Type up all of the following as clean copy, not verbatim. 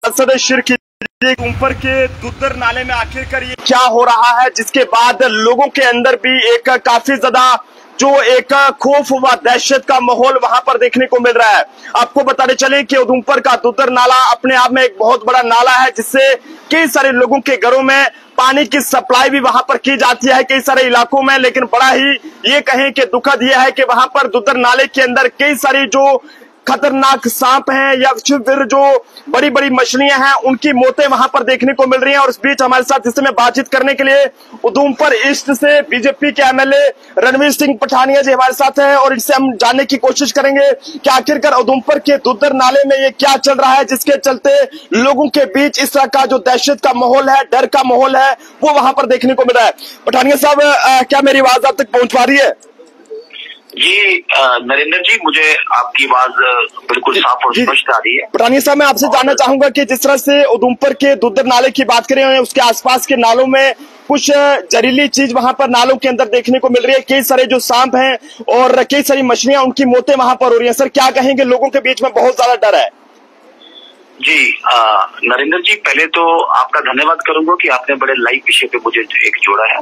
ऊपर के दुद्दर नाले में आखिरकार ये क्या हो रहा है, जिसके बाद लोगों के अंदर भी एक काफी ज्यादा जो एक खौफ व दहशत का माहौल वहां पर देखने को मिल रहा है। आपको बताते चले कि उधमपुर का दुद्दर नाला अपने आप में एक बहुत बड़ा नाला है, जिससे कई सारे लोगों के घरों में पानी की सप्लाई भी वहां पर की जाती है कई सारे इलाकों में। लेकिन बड़ा ही ये कहें कि दुखद यह है कि वहां पर दुद्दर नाले के अंदर कई सारी जो खतरनाक सांप हैं या फिर जो बड़ी बड़ी मछलियां हैं, उनकी मौतें वहां पर देखने को मिल रही हैं। और इस बीच हमारे साथ इस समय बातचीत करने के लिए उधमपुर ईस्ट से बीजेपी के एमएलए रणवीर सिंह पठानिया जी हमारे साथ हैं, और इनसे हम जानने की कोशिश करेंगे कि आखिरकार उधमपुर के दुद्दर नाले में ये क्या चल रहा है, जिसके चलते लोगों के बीच इस तरह का जो दहशत का माहौल है, डर का माहौल है, वो वहां पर देखने को मिल रहा है। पठानिया साहब, क्या मेरी आवाज आप तक पहुंच पा रही है? जी नरेंद्र जी, मुझे आपकी आवाज बिल्कुल साफ और स्पष्ट आ रही है। पठानिया साहब, मैं आपसे जानना चाहूंगा कि जिस तरह से उधमपुर के दुद्दर नाले की बात करें, उसके आसपास के नालों में कुछ जहरीली चीज वहां पर नालों के अंदर देखने को मिल रही है, कई सारे जो सांप हैं और कई सारी मछलियां, उनकी मौतें वहां पर हो रही है। सर, क्या कहेंगे? लोगों के बीच में बहुत ज्यादा डर है। जी नरेंद्र जी, पहले तो आपका धन्यवाद करूंगा कि आपने बड़े लाइव विषय पे मुझे एक जोड़ा है,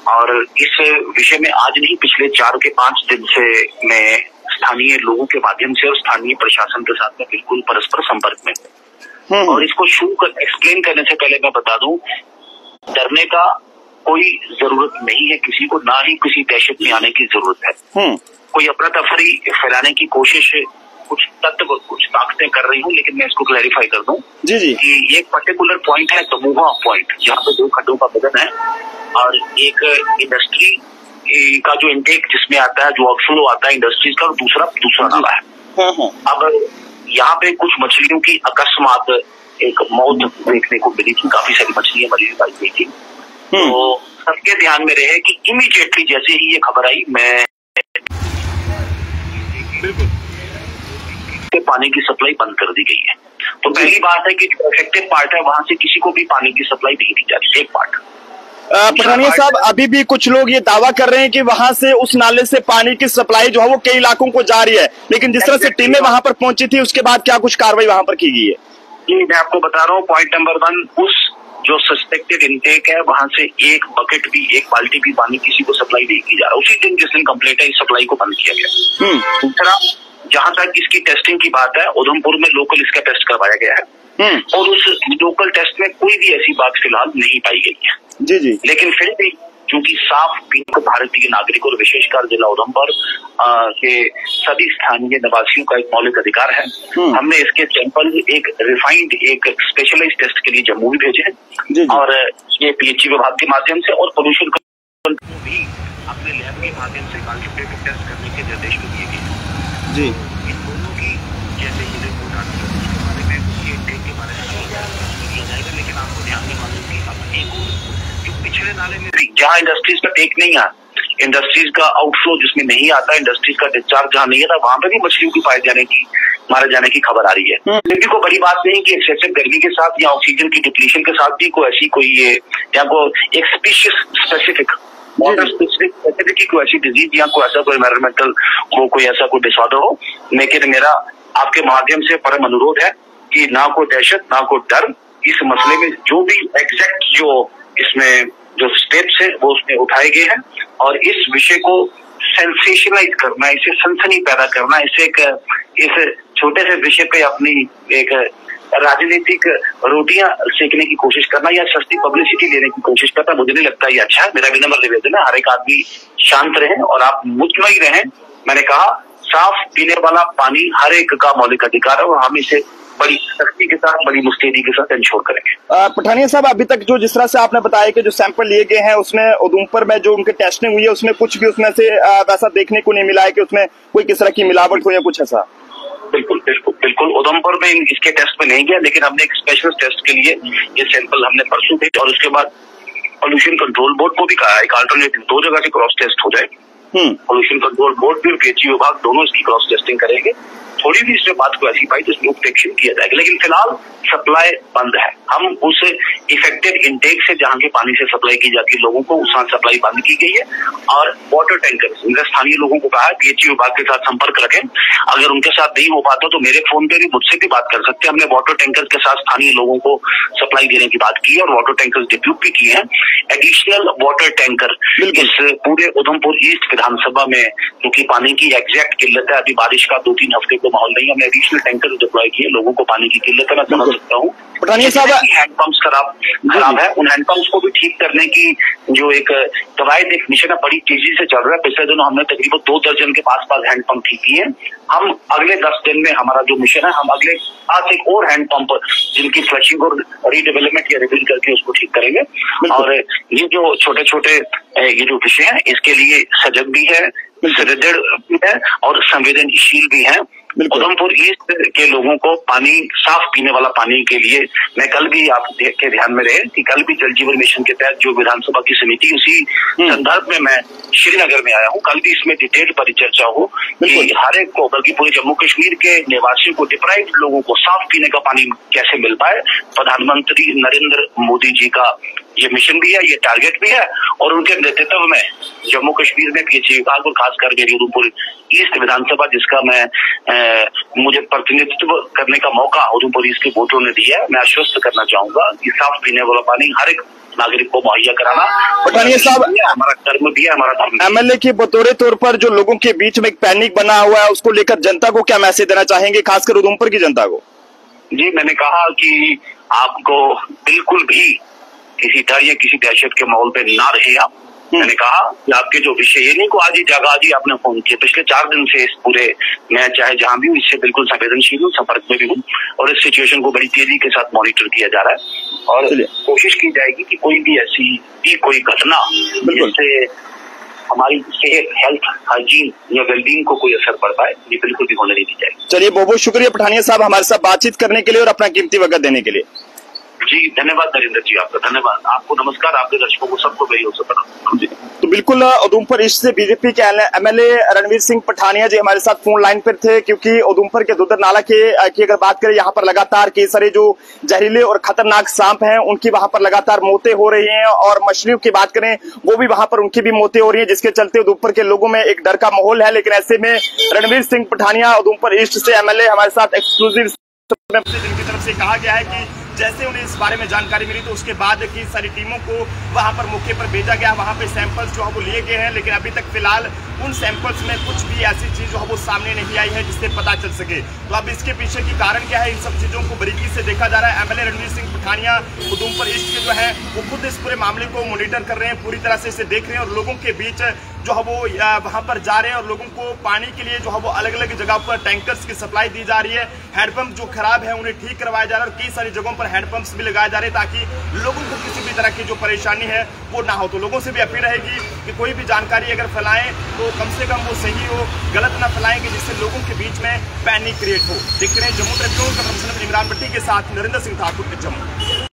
और इस विषय में आज नहीं, पिछले 4 के 5 दिन से मैं स्थानीय लोगों के माध्यम से और स्थानीय प्रशासन के साथ में बिल्कुल परस्पर संपर्क में। और इसको शुरू कर एक्सप्लेन करने से पहले मैं बता दूं, डरने का कोई जरूरत नहीं है किसी को, ना ही किसी दहशत में आने की जरूरत है। कोई अफरा तफरी फैलाने की कोशिश कुछ तत्व कुछ ताकतें कर रही हूँ, लेकिन मैं इसको क्लैरिफाई कर दूं कि एक पर्टिकुलर पॉइंट है दमोहा पॉइंट, जहाँ पे 2 खड्डों का बदन है और एक इंडस्ट्री का जो इनटेक जिसमें आता है, जो आउटफ्लो आता है इंडस्ट्रीज का, दूसरा नाला है। अब यहाँ पे कुछ मछलियों की अकस्मात एक मौत देखने को मिली थी, काफी सारी मछलियां मरी पाई गई थी। तो सबके ध्यान में रहे कि इमीडिएटली जैसे ही ये खबर आई, मैं पानी की सप्लाई बंद कर दी गई है। तो पहली बात है कि जो अफेक्टेड पार्ट है वहां से किसी को भी पानी की सप्लाई नहीं दी जाती, एक पार्ट। पठानिया साहब, अभी भी कुछ लोग ये दावा कर रहे हैं कि वहां से उस नाले से पानी की सप्लाई जो है वो कई इलाकों को जा रही है, लेकिन जिस तरह से टीमें वहां पर पहुंची थी, उसके बाद क्या कुछ कार्रवाई वहां पर की गई है? जी, मैं आपको बता रहा हूँ, पॉइंट नंबर 1, उस जो सस्पेक्टेड इनटेक है वहां से एक बकेट भी, एक बाल्टी भी पानी किसी को सप्लाई नहीं की जा रहा। उसी दिन जिस दिन कंप्लेंट है, इस सप्लाई को बंद किया गया। दूसरा, जहां तक इसकी टेस्टिंग की बात है, उधमपुर में लोकल इसका टेस्ट करवाया गया है और उस लोकल टेस्ट में कोई भी ऐसी बात फिलहाल नहीं पाई गई है। जी। लेकिन फिर भी चूंकि साफ पीने को भारतीय नागरिक और विशेषकर जिला उधमपुर के सभी स्थानीय निवासियों का एक मौलिक अधिकार है, हमने इसके सैंपल एक रिफाइंड, एक स्पेशलाइज्ड टेस्ट के लिए जम्मू भी भेजे हैं, और ये पीएचई विभाग के माध्यम से और पोल्यूशन कंट्रोल भी अपने लैब के माध्यम से क्वालिटेटिव टेस्ट करने के निर्देश भी दिए गए। जी, इन दोनों की जैसे ये रिपोर्ट आती है उसके बारे में, उसके इंटेक के बारे में किया जाएगा। लेकिन आपको ध्यान में मालूम कि अब एक जो पिछले नाले में जहाँ इंडस्ट्रीज का टेक नहीं आता, इंडस्ट्रीज का आउटफ्लो जिसमें नहीं आता, इंडस्ट्रीज का डिस्चार्ज जहाँ नहीं आता, वहां पर भी मछलियों की मारे जाने की खबर आ रही है। लेकिन कोई बड़ी बात नहीं कि एक्सेसिव गर्मी के साथ या ऑक्सीजन की डिप्लीशन के साथ भी कोई ऐसी या कोई एक स्पीशीज स्पेसिफिक वाटर स्पेसिफिक कोई ऐसी डिजीज या कोई ऐसा कोई एनवायरमेंटल कोई ऐसा कोई डिसऑर्डर हो। लेकिन मेरा आपके माध्यम से परम अनुरोध है कि ना कोई दहशत, ना कोई डर, इस मसले में जो भी एग्जैक्ट जो इसमें जो स्टेप्स है वो उसमें उठाए गए हैं, और इस विषय को सेंसेशनलाइज करना, इसे सनसनी पैदा करना, इस छोटे से विषय पे अपनी एक राजनीतिक रोटियां सेकने की कोशिश करना या सस्ती पब्लिसिटी लेने की कोशिश करना, मुझे नहीं लगता ये अच्छा है। मेरा विनम्र निवेदन है, हर एक आदमी शांत रहे और आप मुतमईन रहें। मैंने कहा, साफ पीने वाला पानी हर एक का मौलिक अधिकार है, और हम इसे बड़ी सख्ती के साथ, बड़ी मुस्तैदी के साथ इंश्योर करेंगे। पठानिया साहब, अभी तक जो जिस तरह से आपने बताया कि जो सैंपल लिए गए हैं, उसमें उधमपुर में जो उनकी टेस्टिंग हुई है, उसमें कुछ भी उसमें से वैसा देखने को नहीं मिला है कि उसमें कोई किस तरह की मिलावट हो या कुछ ऐसा? बिल्कुल उधमपुर में इसके टेस्ट में नहीं गया, लेकिन हमने एक स्पेशल टेस्ट के लिए ये सैंपल हमने परसों भेजे, और उसके बाद पोल्यूशन कंट्रोल बोर्ड को भी कहा एक अल्टरनेटिव 2 जगह से क्रॉस टेस्ट हो जाए, पोल्यूशन कंट्रोल बोर्ड भी और पीएचई विभाग दोनों इसकी क्रॉस टेस्टिंग करेंगे। थोड़ी भी इसमें बात को ऐसी पाई तो इसमें उपटेक्शन किया जाएगा, लेकिन फिलहाल सप्लाई बंद है। हम उस इफेक्टेड इंटेक से जहां के पानी से सप्लाई की जाती है लोगों को, उस सप्लाई बंद की गई है। और वाटर टैंकर स्थानीय लोगों को कहा है पीएचई विभाग के साथ संपर्क रखें। अगर उनके साथ नहीं हो पाता तो मेरे फोन पे भी मुझसे भी बात कर सकते हैं। हमने वाटर टैंकर के साथ स्थानीय लोगों को सप्लाई देने की बात की है और वाटर टैंकर डिप्यूट भी किए हैं। एडिशनल वाटर टैंकर इस पूरे उधमपुर ईस्ट विधानसभा में, क्योंकि पानी की एग्जैक्ट किल्लत है, अभी बारिश का 2-3 हफ्ते को माहौल नहीं, हमने एडिशनल टैंकर डिप्लॉय किए। लोगों को पानी की किल्लत है, मैं समझ सकता हूँ। पठानिया साहब, हैंडपंप्स खराब है, उन हैंडपंप्स को भी ठीक करने की जो एक कवायद, एक मिशन है, बड़ी तेजी से चल रहा है। पिछले दिनों हमने तकरीबन 2 दर्जन के पास हैंडपंप ठीक किए। हम अगले 10 दिन में हमारा जो मिशन है, हम अगले 5 एक और हैंडपंप जिनकी फ्लशिंग और रीडेवलपमेंट या रिबिल्ड करके उसको ठीक करेंगे। और ये जो छोटे छोटे ये जो विषय है, इसके लिए सजग भी है, सुदृढ़ भी है और संवेदनशील भी है। उधमपुर ईस्ट के लोगों को पानी, साफ पीने वाला पानी के लिए, मैं कल भी आप देख के ध्यान में रहे कि कल भी जल जीवन मिशन के तहत जो विधानसभा की समिति, उसी संदर्भ में मैं श्रीनगर में आया हूँ। कल भी इसमें डिटेल परिचर्चा हो कि हर एक को, बल्कि पूरे जम्मू कश्मीर के निवासियों को, डिप्राइव्ड लोगों को साफ पीने का पानी कैसे मिल पाए। प्रधानमंत्री नरेंद्र मोदी जी का ये मिशन भी है, ये टारगेट भी है और उनके नेतृत्व में जम्मू कश्मीर में पीएचई विभाग और खासकर मेरी उधमपुर ईस्ट विधानसभा, जिसका मुझे प्रतिनिधित्व करने का मौका उधमपुर ईस्ट के वोटरों ने दिया है, मैं आश्वस्त करना चाहूंगा कि साफ पीने वाला पानी हर एक नागरिक को मुहैया कराना पठानिया साहब हमारा कर्म भी है, हमारा धर्म। एमएलए के बतौर तौर पर जो लोगों के बीच में एक पैनिक बना हुआ है, उसको लेकर जनता को क्या मैसेज देना चाहेंगे, खासकर उधमपुर की जनता को? जी, मैंने कहा कि आपको बिल्कुल भी किसी डर या किसी दहशत के माहौल पे ना रहे आप। मैंने कहा कि आपके जो विषय, ये नहीं को आज ही जगह आज ही आपने फोन किया, पिछले 4 दिन से इस पूरे, मैं चाहे जहां भी हूँ इससे बिल्कुल संवेदनशील हूँ, संपर्क में भी हूँ और इस सिचुएशन को बड़ी तेजी के साथ मॉनिटर किया जा रहा है और कोशिश की जाएगी कि कोई भी ऐसी कोई घटना जिससे हमारी सेहत, हेल्थ, हाइजीन या वेलबींग को कोई असर पड़ पाए, ये बिल्कुल भी होने नहीं दी जाएगी। चलिए, बहुत बहुत शुक्रिया पठानिया साहब हमारे साथ बातचीत करने के लिए और अपना कीमती वक्त देने के लिए। जी धन्यवाद नरेंद्र जी, आपका धन्यवाद। आपको नमस्कार, आपके दर्शकों को सबको मेरी ओर से प्रणाम। तो बिल्कुल उधमपुर ईस्ट से बीजेपी के एमएलए रणवीर सिंह पठानिया जी हमारे साथ फोन लाइन पर थे, क्योंकि उधमपुर के दुदर नाला की अगर बात करें, यहाँ पर लगातार कई सारे जो जहरीले और खतरनाक सांप हैं उनकी वहां पर लगातार मौतें हो रही हैं और मछलियों की बात करें वो भी वहां पर उनकी भी मौतें हो रही है, जिसके चलते उधमपुर के लोगों में एक डर का माहौल है। लेकिन ऐसे में रणवीर सिंह पठानिया उधमपुर ईस्ट से एमएलए हमारे साथ एक्सक्लूसिव जिनकी तरफ से कहा गया है कि जैसे उन्हें इस बारे में जानकारी मिली तो उसके बाद की सारी टीमों को वहां पर मौके पर भेजा गया, वहां पे सैंपल्स जो है वो लिए गए हैं। लेकिन अभी तक फिलहाल उन सैंपल्स में कुछ भी ऐसी चीज जो है वो सामने नहीं आई है जिससे पता चल सके। तो अब इसके पीछे की कारण क्या है, इन सब चीजों को बारीकी से देखा जा रहा है। एमएलए रणवीर सिंह पठानिया उधमपुर ईस्ट के जो है वो खुद इस पूरे मामले को मॉनिटर कर रहे हैं, पूरी तरह से इसे देख रहे हैं और लोगों के बीच जो है वो वहां पर जा रहे हैं और लोगों को पानी के लिए जो है वो अलग अलग जगह पर टैंकर्स की सप्लाई दी जा रही है। हैंडपंप जो खराब है उन्हें ठीक करवाया जा रहा है और कई सारी जगहों पर हैंडपंप्स भी लगाए जा रहे हैं ताकि लोगों को किसी भी तरह की जो परेशानी है वो ना हो। तो लोगों से भी अपील रहेगी कि कोई भी जानकारी अगर फैलाएं तो कम से कम वो सही हो, गलत ना फैलाएंगे जिससे लोगों के बीच में पैनिक क्रिएट हो। देखते रहे जम्मू ट्रिब्यून का इमरान भट्टी के साथ नरेंद्र सिंह ठाकुर, जम्मू।